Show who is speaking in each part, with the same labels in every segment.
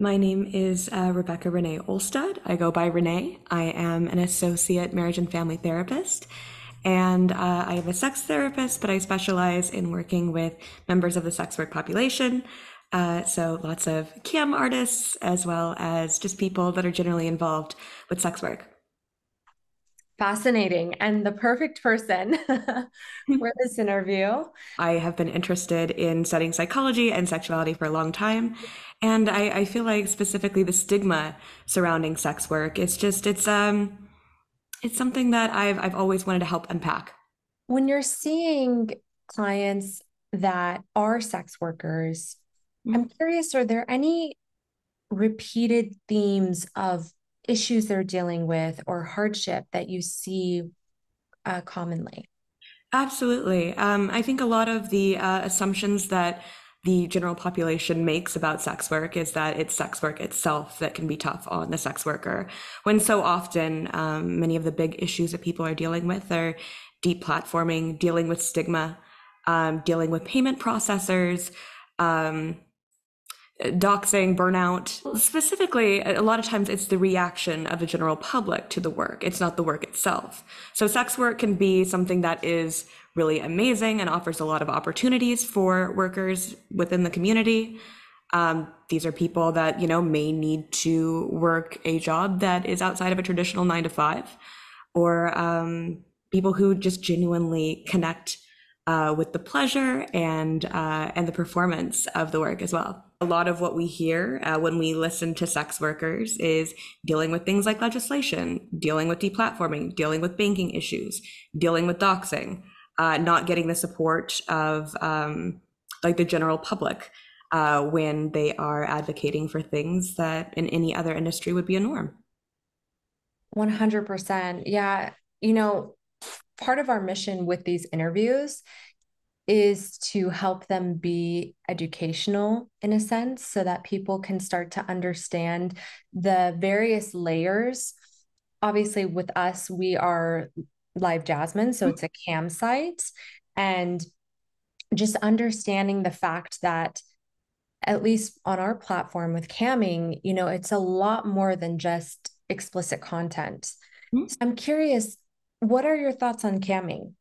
Speaker 1: My name is Rebecca Renee Olstead. I go by Renee. I am an associate marriage and family therapist, and I am a sex therapist, but I specialize in working with members of the sex work population. So lots of cam artists, as well as just people that are generally involved with sex work.
Speaker 2: Fascinating and the perfect person for this interview.
Speaker 1: I have been interested in studying psychology and sexuality for a long time. And I feel like specifically the stigma surrounding sex work, it's something that I've always wanted to help unpack.
Speaker 2: When you're seeing clients that are sex workers, I'm curious, are there any repeated themes of issues they're dealing with or hardship that you see commonly?
Speaker 1: Absolutely. I think a lot of the assumptions that the general population makes about sex work is that it's sex work itself that can be tough on the sex worker, when so often many of the big issues that people are dealing with are deplatforming, dealing with stigma, dealing with payment processors, um, doxing, burnout. Specifically, a lot of times it's the reaction of the general public to the work. It's not the work itself. So sex work can be something that is really amazing and offers a lot of opportunities for workers within the community. These are people that, may need to work a job that is outside of a traditional 9 to 5, or people who just genuinely connect with the pleasure and the performance of the work as well. A lot of what we hear when we listen to sex workers is dealing with things like legislation, dealing with deplatforming, dealing with banking issues, dealing with doxing, not getting the support of like the general public when they are advocating for things that in any other industry would be a norm.
Speaker 2: 100%. Yeah. You know, part of our mission with these interviews is to help them be educational in a sense so that people can start to understand the various layers. Obviously, with us, we are Live Jasmine, so it's a cam site. And just understanding the fact that, at least on our platform with camming, it's a lot more than just explicit content. So I'm curious, what are your thoughts on camming?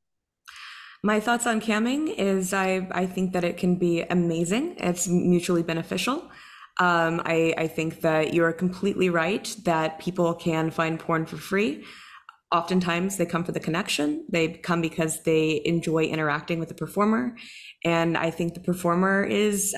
Speaker 1: My thoughts on camming is I think that it can be amazing. It's mutually beneficial. I think that you're completely right that people can find porn for free. Oftentimes they come for the connection. They come because they enjoy interacting with the performer. And I think the performer is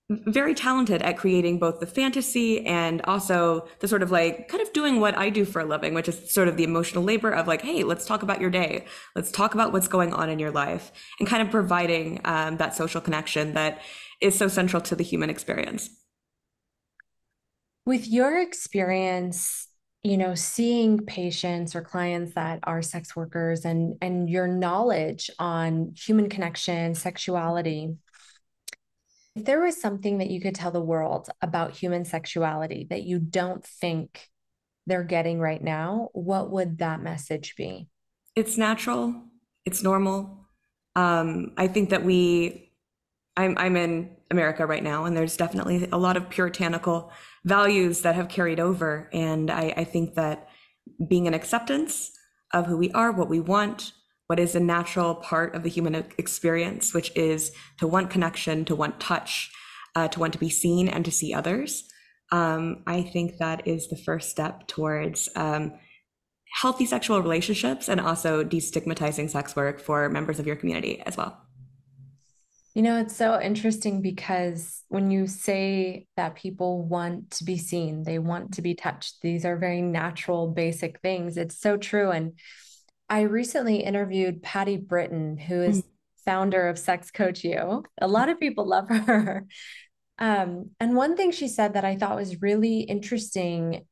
Speaker 1: very talented at creating both the fantasy and also the sort of like kind of doing what I do for a living, which is sort of the emotional labor of like, hey, let's talk about your day. Let's talk about what's going on in your life, and kind of providing that social connection that is so central to the human experience.
Speaker 2: With your experience, seeing patients or clients that are sex workers and your knowledge on human connection, sexuality, if there was something that you could tell the world about human sexuality that you don't think they're getting right now, what would that message be?
Speaker 1: It's natural. It's normal. I think that I'm in America right now, and there's definitely a lot of puritanical values that have carried over. And I think that being an acceptance of who we are, what we want, what is a natural part of the human experience, which is to want connection, to want touch, to want to be seen and to see others. I think that is the first step towards healthy sexual relationships and also destigmatizing sex work for members of your community as well.
Speaker 2: It's so interesting because when you say that people want to be seen, they want to be touched, these are very natural, basic things. It's so true. And I recently interviewed Patty Britton, who is founder of Sex Coach U. A lot of people love her. And one thing she said that I thought was really interesting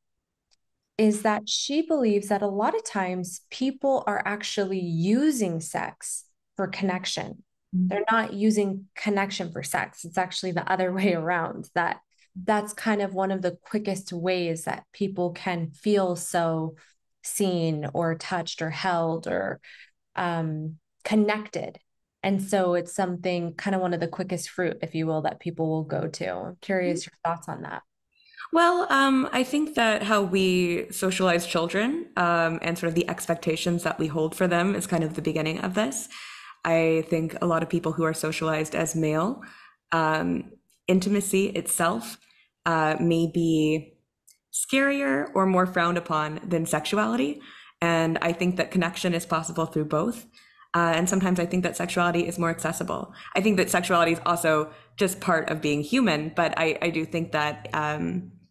Speaker 2: is that she believes that a lot of times people are actually using sex for connection. They're not using connection for sex. It's actually the other way around. That's kind of one of the quickest ways that people can feel so seen or touched or held or connected. And so it's something kind of one of the quickest fruit, if you will, that people will go to. I'm curious your thoughts on that.
Speaker 1: Well, I think that how we socialize children, and sort of the expectations that we hold for them is kind of the beginning of this. I think a lot of people who are socialized as male, um, intimacy itself, may be scarier or more frowned upon than sexuality. And I think that connection is possible through both. And sometimes I think that sexuality is more accessible. I think that sexuality is also just part of being human, but I do think that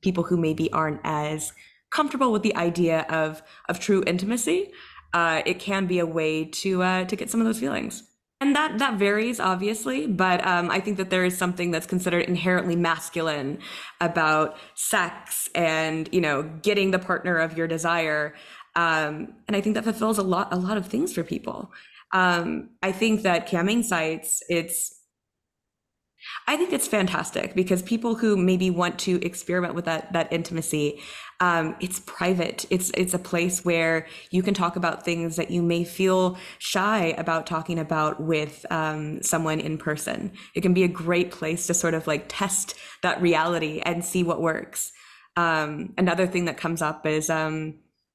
Speaker 1: people who maybe aren't as comfortable with the idea of true intimacy, it can be a way to get some of those feelings. And that varies, obviously, but I think that there is something that's considered inherently masculine about sex and, getting the partner of your desire. And I think that fulfills a lot of things for people. I think that camming sites, I think it's fantastic because people who maybe want to experiment with that intimacy, it's private. It's a place where you can talk about things that you may feel shy about talking about with someone in person. It can be a great place to sort of like test that reality and see what works. Another thing that comes up is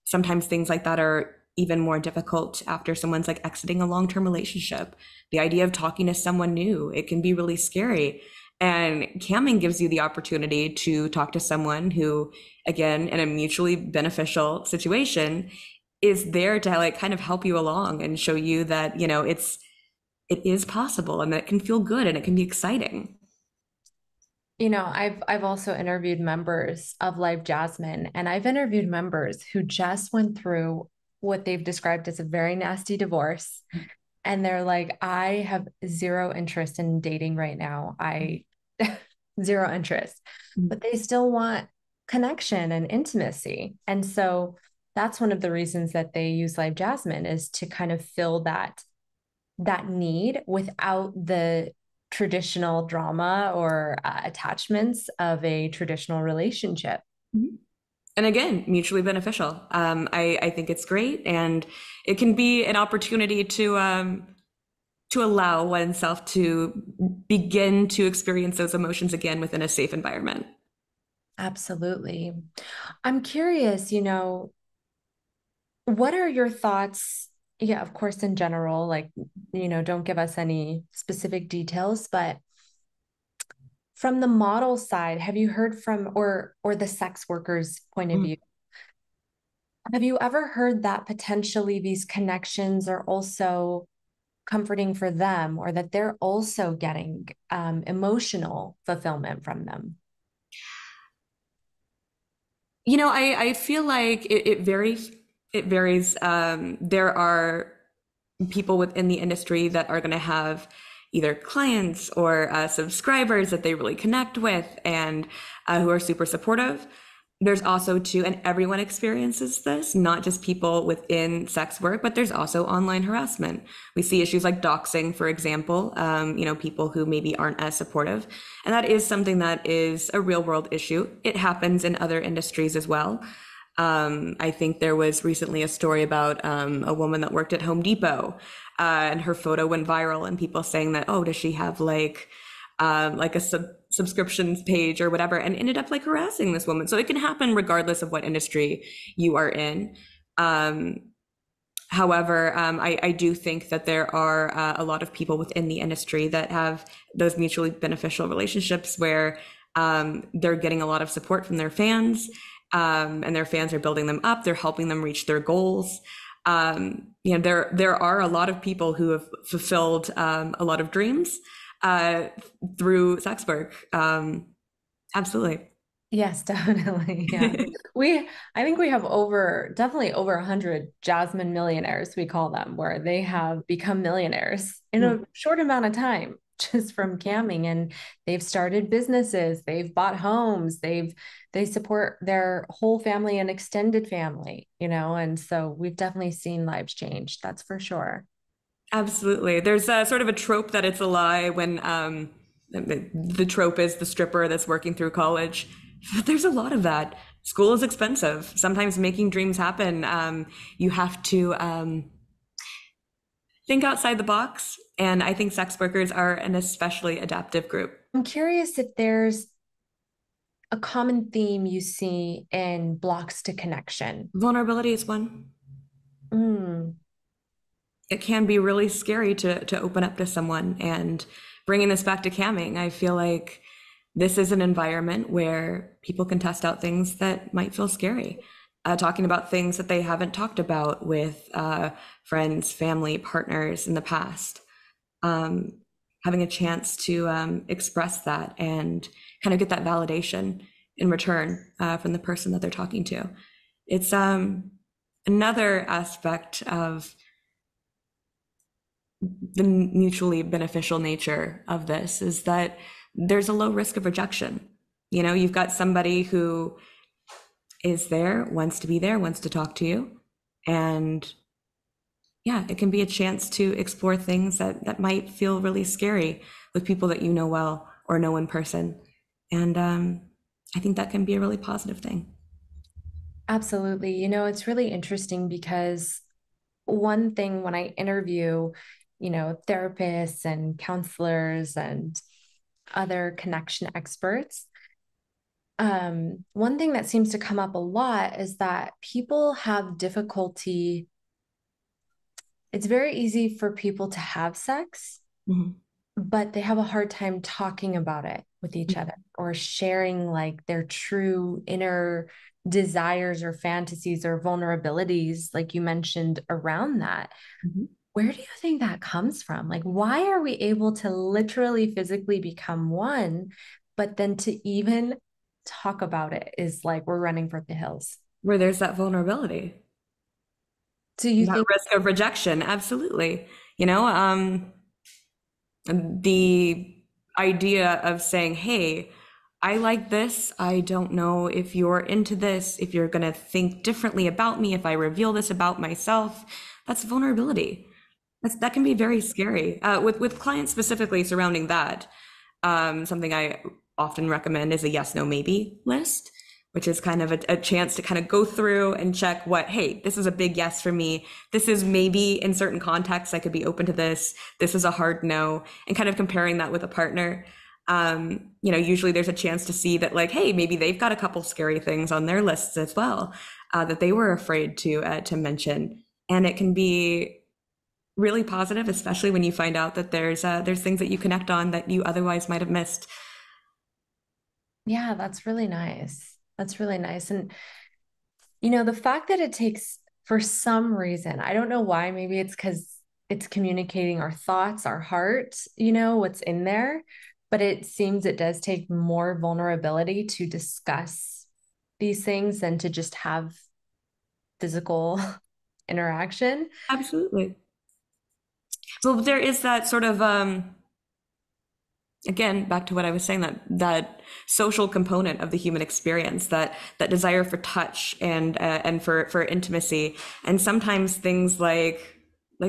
Speaker 1: sometimes things like that are even more difficult after someone's like exiting a long-term relationship. The idea of talking to someone new, it can be really scary. And camming gives you the opportunity to talk to someone who, again, in a mutually beneficial situation, is there to like kind of help you along and show you that, it is possible and that it can feel good and it can be exciting.
Speaker 2: I've also interviewed members of Live Jasmine, and I've interviewed members who just went through what they've described as a very nasty divorce. And they're like, I have zero interest in dating right now. I zero interest, but they still want connection and intimacy. And so that's one of the reasons that they use Live Jasmine is to kind of fill that need without the traditional drama or attachments of a traditional relationship.
Speaker 1: And again, mutually beneficial. I think it's great, and it can be an opportunity to allow oneself to begin to experience those emotions again within a safe environment.
Speaker 2: Absolutely. I'm curious, what are your thoughts? Yeah, of course, in general, like, don't give us any specific details, but from the model side, have you heard from or the sex workers' point of
Speaker 1: Mm.
Speaker 2: view? Have you ever heard that potentially these connections are also comforting for them or that they're also getting emotional fulfillment from them?
Speaker 1: I feel like it varies. It varies. There are people within the industry that are going to have either clients or subscribers that they really connect with and who are super supportive. There's also too, and everyone experiences this, not just people within sex work, but there's also online harassment. We see issues like doxing, for example, people who maybe aren't as supportive. And that is something that is a real world issue. It happens in other industries as well. I think there was recently a story about a woman that worked at Home Depot, and her photo went viral, and people saying that, oh, does she have like a subscriptions page or whatever, and ended up like harassing this woman. So it can happen regardless of what industry you are in. Um, However, I do think that there are a lot of people within the industry that have those mutually beneficial relationships where they're getting a lot of support from their fans, and their fans are building them up. They're helping them reach their goals. There are a lot of people who have fulfilled a lot of dreams uh, through sex work. Absolutely.
Speaker 2: Yes, definitely. Yeah. I think we have definitely over 100 Jasmine millionaires, we call them, where they have become millionaires in a short amount of time just from camming. And they've started businesses, they've bought homes, they support their whole family and extended family, and so we've definitely seen lives change. That's for sure.
Speaker 1: Absolutely. There's sort of a trope that it's a lie when the trope is the stripper that's working through college. But there's a lot of that. School is expensive. Sometimes making dreams happen, you have to think outside the box. And I think sex workers are an especially adaptive group.
Speaker 2: I'm curious if there's a common theme you see in blocks to connection.
Speaker 1: Vulnerability is one.
Speaker 2: Mm,
Speaker 1: It can be really scary to open up to someone. And bringing this back to camming, I feel like this is an environment where people can test out things that might feel scary. Talking about things that they haven't talked about with friends, family, partners in the past. Um, Having a chance to express that and kind of get that validation in return from the person that they're talking to. It's another aspect of the mutually beneficial nature of this is that there's a low risk of rejection. You know, you've got somebody who is there, wants to be there, wants to talk to you. And yeah, it can be a chance to explore things that might feel really scary with people that you know well or know in person. And I think that can be a really positive thing.
Speaker 2: absolutely. You know, it's really interesting because one thing when I interview, therapists and counselors and other connection experts, one thing that seems to come up a lot is that people have difficulty. It's very easy for people to have sex,
Speaker 1: Mhm.
Speaker 2: but they have a hard time talking about it with each other or sharing like their true inner desires or fantasies or vulnerabilities, like you mentioned around that.
Speaker 1: Mhm.
Speaker 2: Where do you think that comes from? Like, why are we able to literally physically become one, but then to even talk about it is like we're running for the hills?
Speaker 1: Where there's that vulnerability,
Speaker 2: Do you
Speaker 1: that
Speaker 2: think,
Speaker 1: risk of rejection. Absolutely. You know, the idea of saying, hey, I like this. I don't know if you're into this, if you're going to think differently about me, if I reveal this about myself, that's vulnerability. That can be very scary. With clients specifically surrounding that, something I often recommend is a yes, no, maybe list, which is kind of a chance to kind of go through and check what, hey, this is a big yes for me. This is maybe in certain contexts, I could be open to this. This is a hard no, and kind of comparing that with a partner. You know, usually there's a chance to see that, like, hey, maybe they've got a couple scary things on their lists as well that they were afraid to mention, and it can be really positive, especially when you find out that there's things that you connect on that you otherwise might have missed.
Speaker 2: yeah, that's really nice. That's really nice. And, the fact that it takes, for some reason, I don't know why, maybe it's because it's communicating our thoughts, our heart, what's in there. But it seems it does take more vulnerability to discuss these things than to just have physical interaction.
Speaker 1: Absolutely. Well, there is that sort of again, back to what I was saying, that social component of the human experience, that desire for touch and for intimacy, and sometimes things like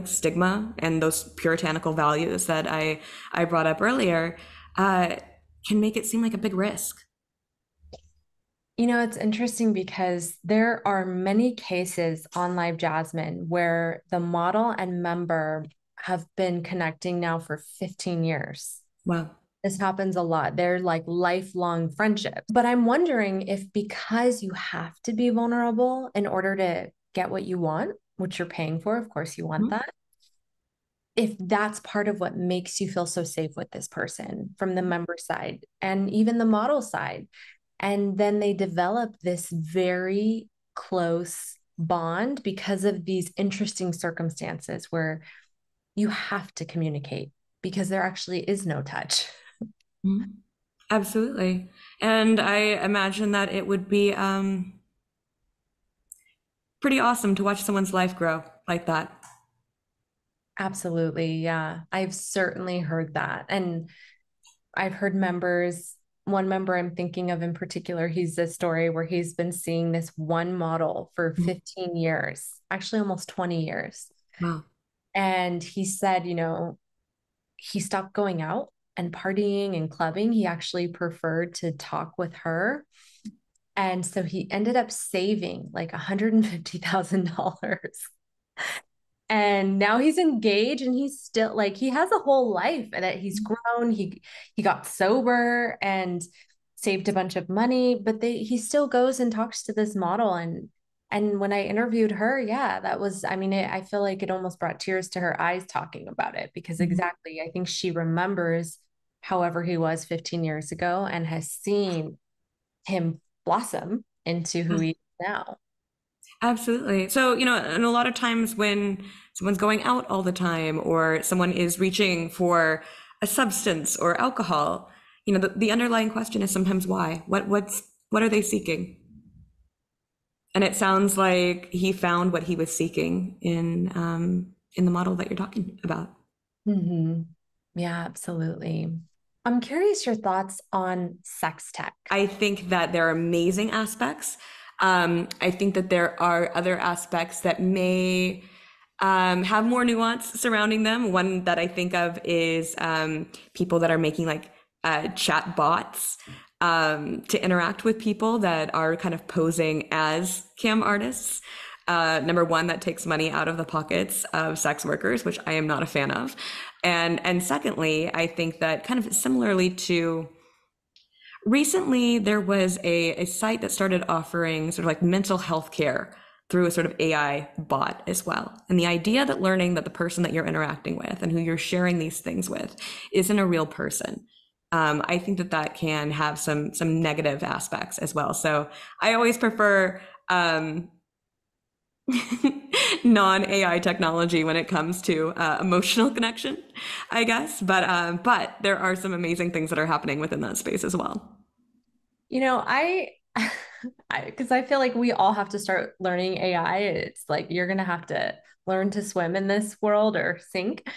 Speaker 1: stigma and those puritanical values that I brought up earlier uh, can make it seem like a big risk.
Speaker 2: It's interesting because there are many cases on Live Jasmine where the model and member have been connecting now for 15 years.
Speaker 1: Wow.
Speaker 2: This happens a lot. They're like lifelong friendships. But I'm wondering if because you have to be vulnerable in order to get what you want, which you're paying for, of course you want
Speaker 1: Mhm.
Speaker 2: that, if that's part of what makes you feel so safe with this person from the member side and even the model side. And then they develop this very close bond because of these interesting circumstances where you have to communicate because there actually is no touch.
Speaker 1: Mhm. Absolutely. And I imagine that it would be pretty awesome to watch someone's life grow like that.
Speaker 2: Absolutely. Yeah. I've certainly heard that. And I've heard members, one member I'm thinking of in particular, he's a story where he's been seeing this one model for
Speaker 1: Mhm.
Speaker 2: 15 years, actually almost 20 years.
Speaker 1: Wow.
Speaker 2: And he said, he stopped going out and partying and clubbing. He actually preferred to talk with her. And so he ended up saving like $150,000 And now he's engaged and he's still like he has a whole life and that he's grown. He got sober and saved a bunch of money, but he still goes and talks to this model. And when I interviewed her, yeah, that was, I mean, I feel like it almost brought tears to her eyes talking about it because
Speaker 1: Mhm.
Speaker 2: exactly, I think she remembers however he was 15 years ago and has seen him blossom into who he is now.
Speaker 1: Absolutely. So, and a lot of times when someone's going out all the time or someone is reaching for a substance or alcohol, the underlying question is sometimes why? What are they seeking? And it sounds like he found what he was seeking in the model that you're talking about.
Speaker 2: Mm-hmm. Yeah, absolutely. I'm curious your thoughts on sex tech.
Speaker 1: I think that there are amazing aspects. I think that there are other aspects that may have more nuance surrounding them. One that I think of is people that are making like chat bots to interact with people that are kind of posing as cam artists. Number one, that takes money out of the pockets of sex workers, which I am not a fan of. And secondly, I think that kind of similarly to recently, there was a site that started offering sort of like mental health care through a sort of AI bot as well. And the idea that learning that the person that you're interacting with and who you're sharing these things with isn't a real person. I think that that can have some negative aspects as well. So I always prefer non AI technology when it comes to emotional connection, I guess. But there are some amazing things that are happening within that space as well.
Speaker 2: You know, because I feel like we all have to start learning AI. It's like you're gonna have to learn to swim in this world or sink,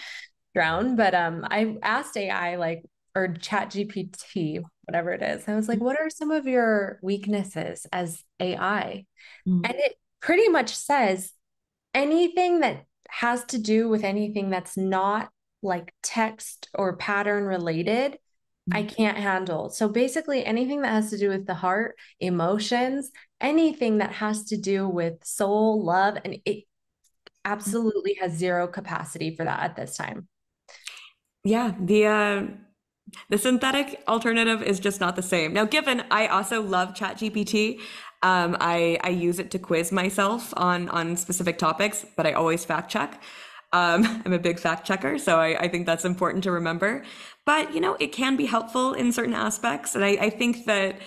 Speaker 2: drown. But I asked AI like or Chat GPT, whatever it is. I was like, what are some of your weaknesses as AI? And it pretty much says anything that has to do with anything that's not like text or pattern related, I can't handle. So basically, anything that has to do with the heart, emotions, anything that has to do with soul, love, and it absolutely has zero capacity for that at this time.
Speaker 1: Yeah, the synthetic alternative is just not the same. Now, given I also love ChatGPT, I use it to quiz myself on specific topics, but I always fact check. I'm a big fact checker, so I think that's important to remember. But it can be helpful in certain aspects, and I think that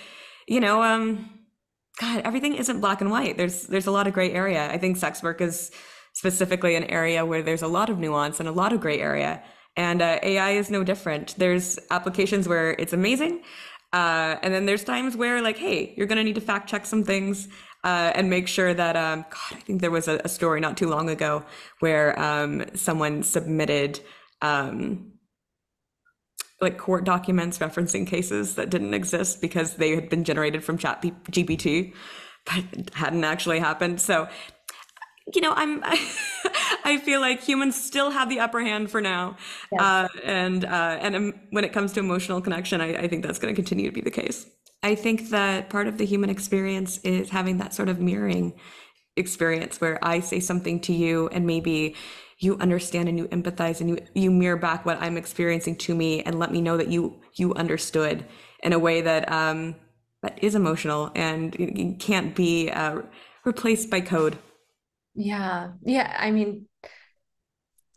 Speaker 1: you know, God, everything isn't black and white. There's a lot of gray area. I think sex work is specifically an area where there's a lot of nuance and a lot of gray area. And AI is no different. There's applications where it's amazing. And then there's times where, like, hey, you're going to need to fact check some things and make sure that, God, I think there was a story not too long ago where someone submitted like court documents referencing cases that didn't exist because they had been generated from chat GPT, but it hadn't actually happened. So, I'm I feel like humans still have the upper hand for now,
Speaker 2: Yes.
Speaker 1: and when it comes to emotional connection, I think that's going to continue to be the case. I think that part of the human experience is having that sort of mirroring experience where I say something to you and maybe you understand and you empathize and you mirror back what I'm experiencing to me and let me know that you understood in a way that that is emotional and it can't be replaced by code.
Speaker 2: Yeah. Yeah. I mean,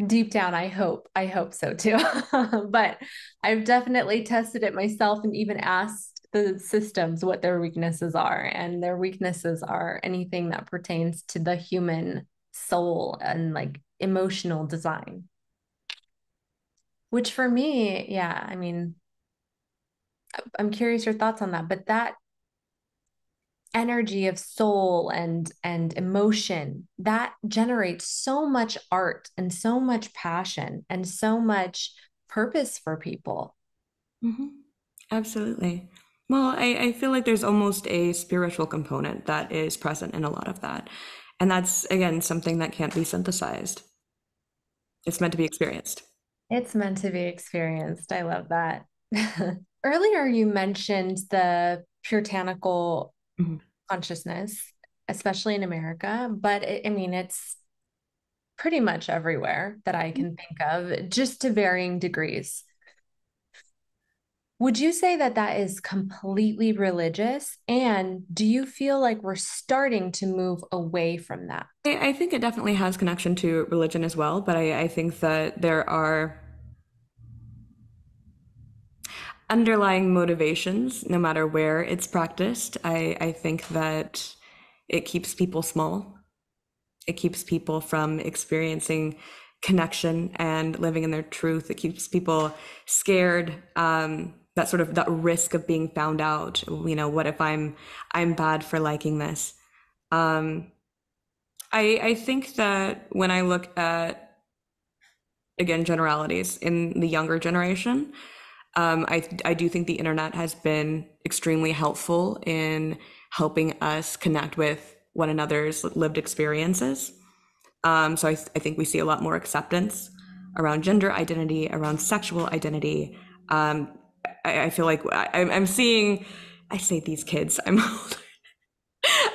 Speaker 2: deep down, I hope so too. But I've definitely tested it myself and even asked the systems what their weaknesses are. And their weaknesses are anything that pertains to the human soul and like emotional design. Which for me, yeah, I mean, I'm curious your thoughts on that. But that energy of soul and emotion that generates so much art and so much passion and so much purpose for people.
Speaker 1: Hmm. Absolutely. Well, I feel like there's almost a spiritual component that is present in a lot of that. And that's, again, something that can't be synthesized. It's meant to be experienced.
Speaker 2: It's meant to be experienced. I love that. Earlier you mentioned the puritanical
Speaker 1: Mhm.
Speaker 2: consciousness, especially in America, but I mean pretty much everywhere that I can think of, just to varying degrees. Would you say that that is completely religious? And do you feel like we're starting to move away from that?
Speaker 1: I think it definitely has connection to religion as well, but I think that there are underlying motivations no matter where it's practiced. I think that it keeps people small. It keeps people from experiencing connection and living in their truth. It keeps people scared. That sort of that risk of being found out. You know, what if I'm bad for liking this? Um, I think that when I look at, again, generalities in the younger generation, I do think the internet has been extremely helpful in helping us connect with one another's lived experiences. So I think we see a lot more acceptance around gender identity, around sexual identity. Um, I feel like I'm seeing, I say these kids, I'm older.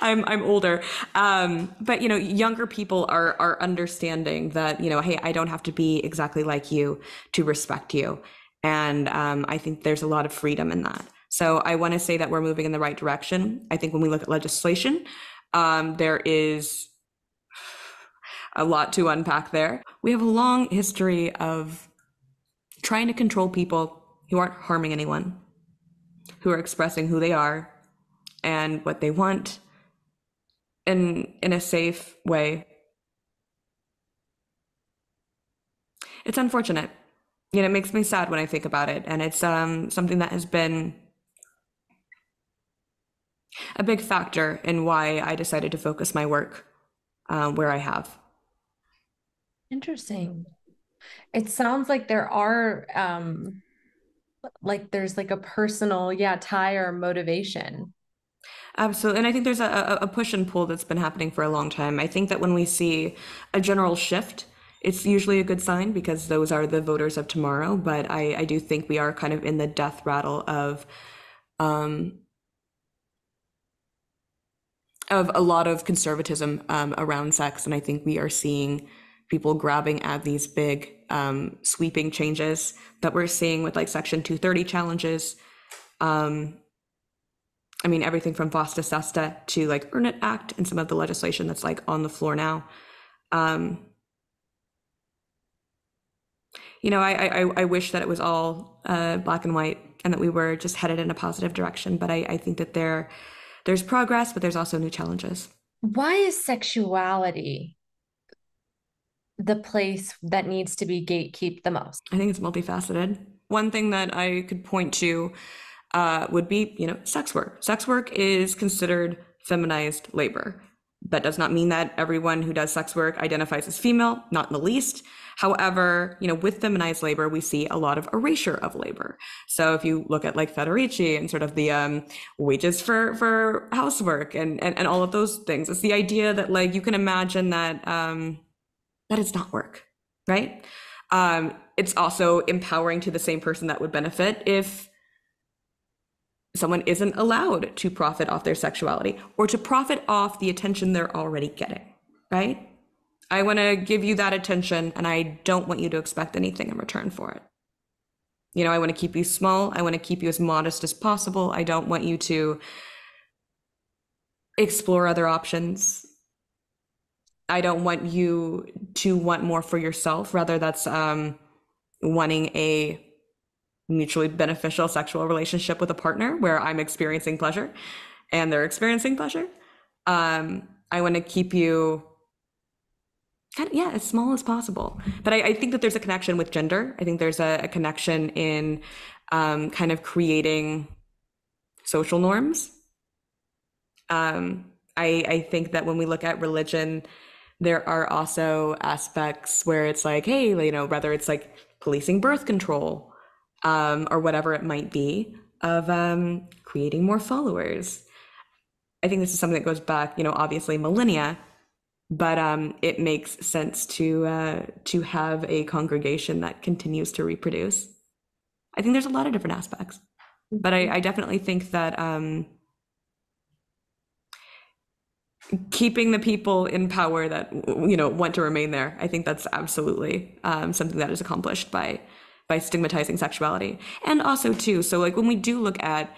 Speaker 1: I'm older, but you know, younger people are understanding that, you know, hey, I don't have to be exactly like you to respect you, and I think there's a lot of freedom in that. So I want to say that we're moving in the right direction. I think when we look at legislation, there is a lot to unpack there. We have a long history of trying to control people who aren't harming anyone, who are expressing who they are and what they want in a safe way. It's unfortunate. You know, it makes me sad when I think about it, and it's something that has been a big factor in why I decided to focus my work where I have.
Speaker 2: Interesting. It sounds like there are like there's like a personal, yeah, tie or motivation.
Speaker 1: Absolutely. And I think there's a push and pull that's been happening for a long time. I think that when we see a general shift, it's usually a good sign because those are the voters of tomorrow. But I do think we are kind of in the death rattle of a lot of conservatism around sex. And I think we are seeing people grabbing at these big sweeping changes that we're seeing with like Section 230 challenges. I mean, everything from FOSTA SESTA to like Earn It Act and some of the legislation that's like on the floor now. Um, you know, I wish that it was all black and white and that we were just headed in a positive direction. But I think that there's progress, but there's also new challenges.
Speaker 2: Why is sexuality the place that needs to be gatekept the most?
Speaker 1: I think it's multifaceted. One thing that I could point to would be, you know, sex work. Sex work is considered feminized labor. That does not mean that everyone who does sex work identifies as female, not in the least. However, you know, with feminized labor, we see a lot of erasure of labor. So if you look at like Federici and sort of the wages for housework and all of those things, it's the idea that like you can imagine that that it's not work, right? It's also empowering to the same person that would benefit if someone isn't allowed to profit off their sexuality or to profit off the attention they're already getting, right? I want to give you that attention and I don't want you to expect anything in return for it. You know, I want to keep you small. I want to keep you as modest as possible. I don't want you to explore other options. I don't want you to want more for yourself. Rather, that's wanting a mutually beneficial sexual relationship with a partner where I'm experiencing pleasure and they're experiencing pleasure. I want to keep you kind of, yeah, as small as possible. But I think that there's a connection with gender. I think there's a connection in kind of social norms. I think that when we look at religion, there are also aspects where it's like, hey, you know, whether it's like policing birth control or whatever it might be, of creating more followers. I think this is something that goes back, you know, obviously millennia, but it makes sense to have a congregation that continues to reproduce. I think there's a lot of different aspects, but I definitely think that keeping the people in power that want to remain there. I think that's absolutely something that is accomplished by stigmatizing sexuality, and also too. So like when we do look at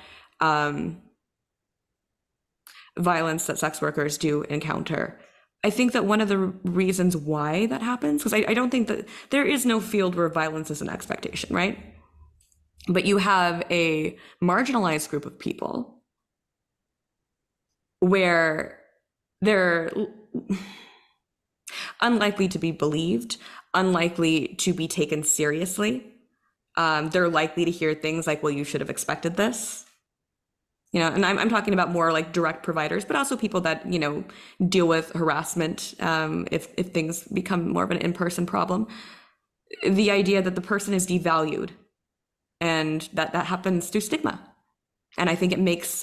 Speaker 1: violence that sex workers do encounter, I think that one of the reasons why that happens, because I don't think that there is no field where violence is an expectation, right? But you have a marginalized group of people where they're unlikely to be believed, unlikely to be taken seriously. They're likely to hear things like, well, you should have expected this. And I'm talking about more like direct providers, but also people that, deal with harassment if things become more of an in-person problem. The idea that the person is devalued and that happens through stigma. And I think it makes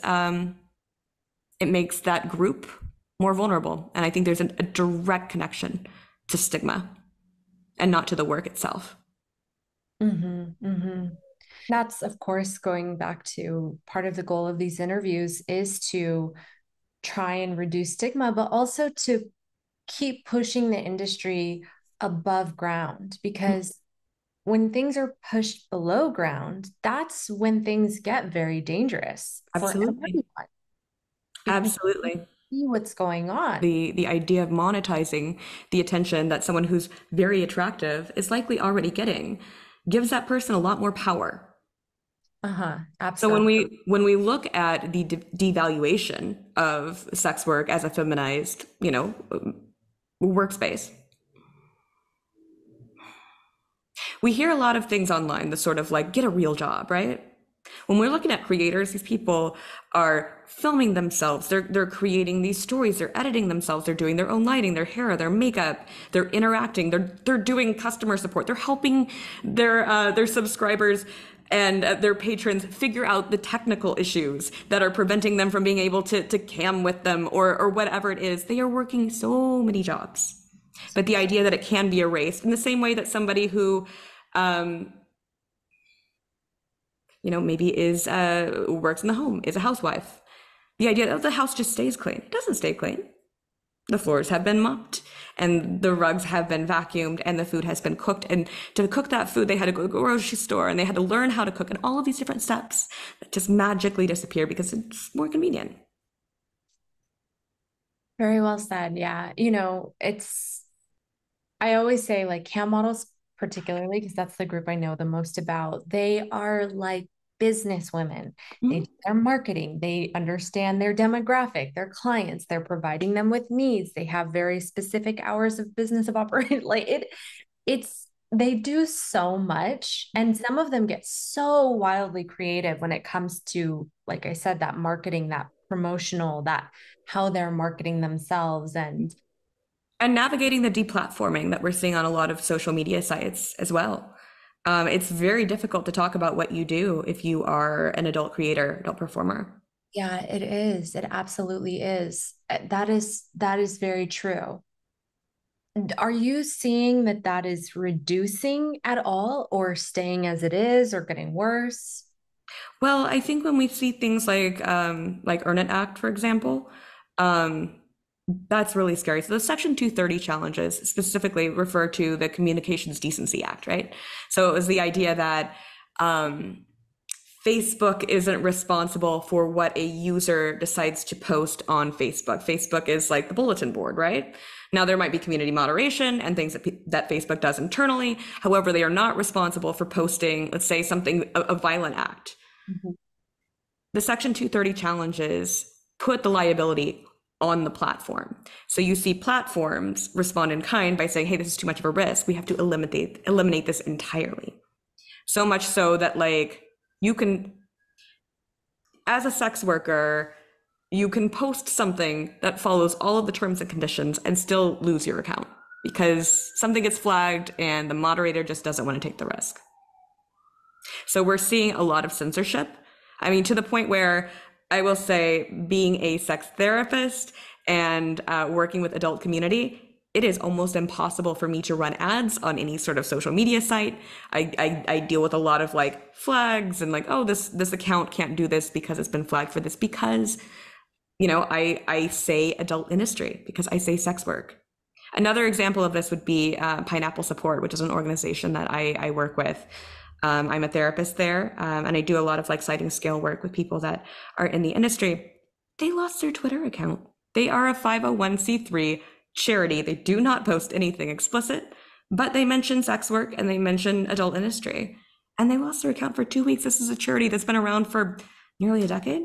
Speaker 1: that group more vulnerable. And I think there's a direct connection to stigma and not to the work itself.
Speaker 2: Mm-hmm. That's, of course, going back to part of the goal of these interviews is to try and reduce stigma, but also to keep pushing the industry above ground because when things are pushed below ground, that's when things get very dangerous for
Speaker 1: Absolutely.
Speaker 2: everyone because you
Speaker 1: Absolutely.
Speaker 2: see what's going on.
Speaker 1: The idea of monetizing the attention that someone who's very attractive is likely already getting gives that person a lot more power.
Speaker 2: Uh-huh.
Speaker 1: So when
Speaker 2: Absolutely.
Speaker 1: we look at the devaluation of sex work as a feminized, workspace, we hear a lot of things online, the sort of like get a real job, right? When we're looking at creators, these people are filming themselves. They're creating these stories. They're editing themselves. They're doing their own lighting, their hair, their makeup. They're interacting. They're doing customer support. They're helping their subscribers and their patrons figure out the technical issues that are preventing them from being able to cam with them or whatever it is. They are working so many jobs. But the idea that it can be erased in the same way that somebody who um, maybe is works in the home, is a housewife. The idea that the house just stays clean. It doesn't stay clean. The floors have been mopped and the rugs have been vacuumed and the food has been cooked. And to cook that food, they had to go to the grocery store and they had to learn how to cook and all of these different steps that just magically disappear because it's more convenient.
Speaker 2: Very well said. Yeah. I always say like cam models, particularly because that's the group I know the most about, they are like business women. They do
Speaker 1: Mhm.
Speaker 2: their marketing, they understand their demographic, their clients, they're providing them with needs. They have very specific hours of business of operation. It's they do so much. And some of them get so wildly creative when it comes to, like I said, that marketing, that promotional, that how they're marketing themselves. And
Speaker 1: And navigating the deplatforming that we're seeing on a lot of social media sites as well. It's very difficult to talk about what you do if you are an adult creator, adult performer.
Speaker 2: yeah, it is. It absolutely is. That is very true. Are you seeing that that is reducing at all or staying as it is or getting worse?
Speaker 1: Well, I think when we see things like Earn It Act, for example, um, that's really scary. So the Section 230 challenges specifically refer to the Communications Decency Act, right? So it was the idea that um, Facebook isn't responsible for what a user decides to post on Facebook. Facebook is like the bulletin board, right? Now there might be community moderation and things that Facebook does internally. However, they are not responsible for posting, let's say, something a violent act.
Speaker 2: Mhm.
Speaker 1: The Section 230 challenges put the liability on the platform. So you see platforms respond in kind by saying, hey, this is too much of a risk. We have to eliminate this entirely. So much so that like you can, as a sex worker, you can post something that follows all of the terms and conditions and still lose your account because something gets flagged and the moderator just doesn't want to take the risk. So we're seeing a lot of censorship. I mean, to the point where I will say, being a sex therapist and working with adult community, it is almost impossible for me to run ads on any sort of social media site. I deal with a lot of like flags and like, oh, this account can't do this because it's been flagged for this because I say adult industry because I say sex work. Another example of this would be Pineapple Support, which is an organization that I work with. I'm a therapist there, and I do a lot of like sliding scale work with people that are in the industry. They lost their Twitter account. They are a 501c3 charity. They do not post anything explicit, but they mention sex work and they mention adult industry. And they lost their account for 2 weeks. This is a charity that's been around for nearly a decade.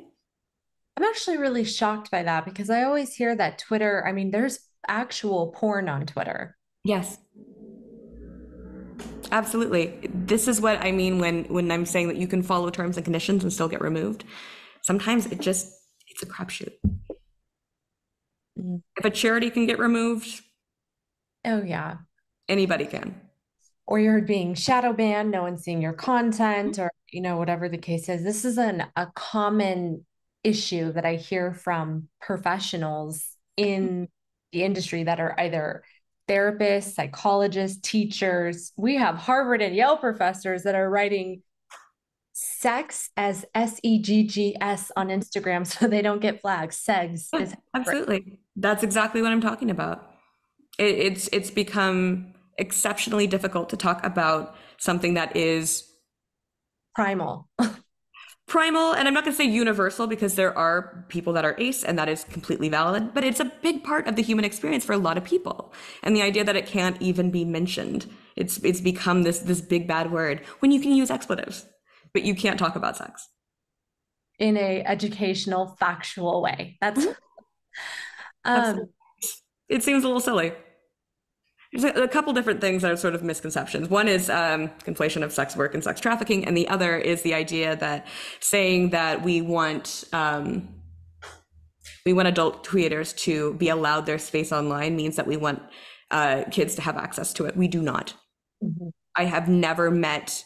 Speaker 2: I'm actually really shocked by that because I always hear that Twitter, I mean, there's actual porn on Twitter.
Speaker 1: Yes, absolutely. This is what I mean when I'm saying that you can follow terms and conditions and still get removed. Sometimes it's a crapshoot.
Speaker 2: Mm.
Speaker 1: If a charity can get removed,
Speaker 2: Oh, yeah.
Speaker 1: anybody can.
Speaker 2: Or you're being shadow banned, no one's seeing your content, or whatever the case is. This is a common issue that I hear from professionals in the industry that are either therapists, psychologists, teachers. We have Harvard and Yale professors that are writing sex as SEGGS on Instagram so they don't get flagged. Segs
Speaker 1: Yeah,
Speaker 2: is
Speaker 1: absolutely. That's exactly what I'm talking about. It's become exceptionally difficult to talk about something that is
Speaker 2: primal.
Speaker 1: primal, and I'm not going to say universal because there are people that are ace and that is completely valid, but it's a big part of the human experience for a lot of people. And the idea that it can't even be mentioned, it's become this big bad word when you can use expletives, but you can't talk about sex.
Speaker 2: In a educational, factual way. That's
Speaker 1: Mhm.
Speaker 2: um
Speaker 1: Absolutely. It seems a little silly. There's a couple different things that are sort of misconceptions. One is conflation of sex work and sex trafficking, and the other is the idea that saying that we want adult creators to be allowed their space online means that we want kids to have access to it. We do not.
Speaker 2: Mhm.
Speaker 1: I have never met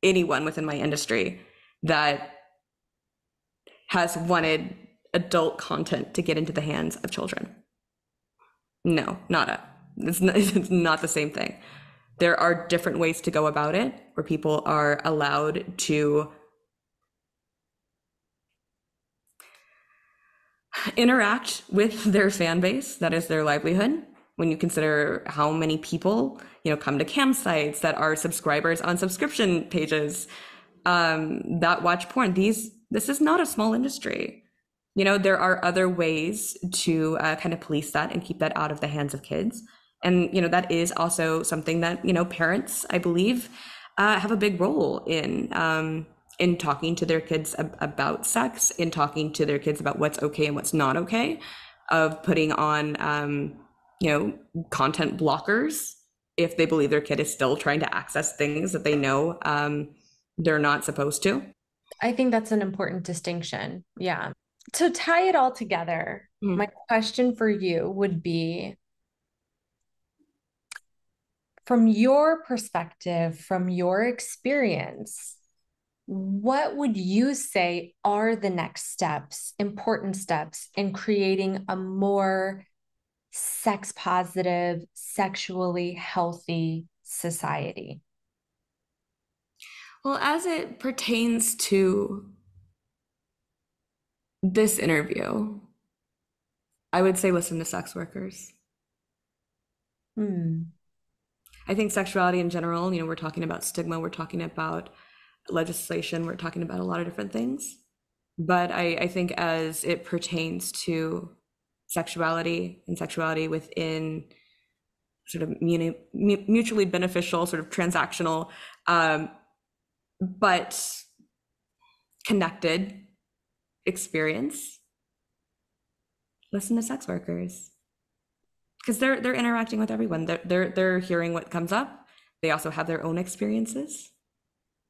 Speaker 1: anyone within my industry that has wanted adult content to get into the hands of children. No, nada. It's not the same thing. There are different ways to go about it where people are allowed to interact with their fan base. That is their livelihood. When you consider how many people, come to campsites that are subscribers on subscription pages, that watch porn, this is not a small industry. There are other ways to kind of police that and keep that out of the hands of kids. And, that is also something that, parents, I believe, have a big role in talking to their kids about sex, in talking to their kids about what's okay and what's not okay, of putting on, content blockers if they believe their kid is still trying to access things that they know they're not supposed to.
Speaker 2: I think that's an important distinction. Yeah. To tie it all together, my
Speaker 1: Mm.
Speaker 2: question for you would be from your perspective, from your experience, what would you say are the next steps, important steps in creating a more sex positive, sexually healthy society?
Speaker 1: Well, as it pertains to this interview, I would say listen to sex workers.
Speaker 2: Hmm.
Speaker 1: I think sexuality in general, we're talking about stigma, we're talking about legislation, we're talking about a lot of different things. But I think as it pertains to sexuality and sexuality within sort of mutually beneficial, sort of transactional, um, but connected experience, listen to sex workers because they're interacting with everyone. They're hearing what comes up. They also have their own experiences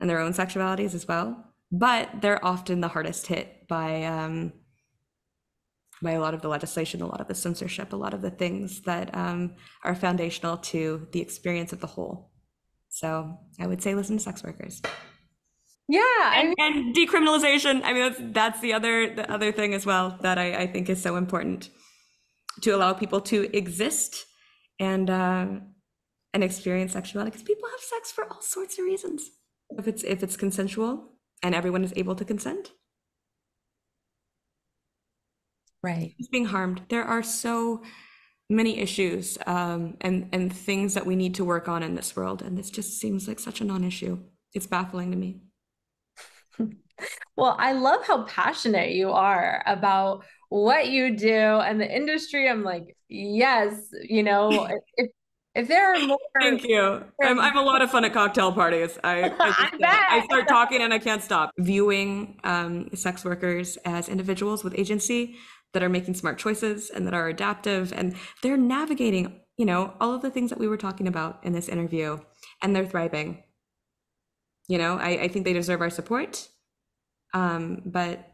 Speaker 1: and their own sexualities as well. But they're often the hardest hit by a lot of the legislation, a lot of the censorship, a lot of the things that are foundational to the experience of the whole. So I would say listen to sex workers
Speaker 2: Yeah, I
Speaker 1: and,
Speaker 2: mean,
Speaker 1: and decriminalization. I mean, that's the other thing as well that I think is so important to allow people to exist and uh, and experience sexuality because people have sex for all sorts of reasons. If it's consensual and everyone is able to consent.
Speaker 2: Right.
Speaker 1: Who's being harmed? There are so many issues and things that we need to work on in this world, and this just seems like such a non-issue. It's baffling to me.
Speaker 2: Well, I love how passionate you are about what you do and the industry. I'm like, yes, if there are more,
Speaker 1: Thank you. I'm a lot of fun at cocktail parties. I just
Speaker 2: I
Speaker 1: I
Speaker 2: bet.
Speaker 1: start talking and I can't stop. Viewing sex workers as individuals with agency that are making smart choices and that are adaptive and they're navigating, all of the things that we were talking about in this interview, and they're thriving. I think they deserve our support. But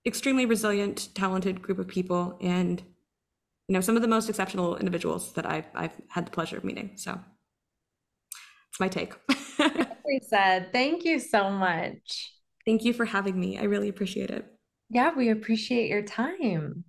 Speaker 1: extremely resilient, talented group of people, and some of the most exceptional individuals that I've had the pleasure of meeting. So it's my take.
Speaker 2: We said, thank you so much.
Speaker 1: Thank you for having me. I really appreciate it.
Speaker 2: Yeah, we appreciate your time.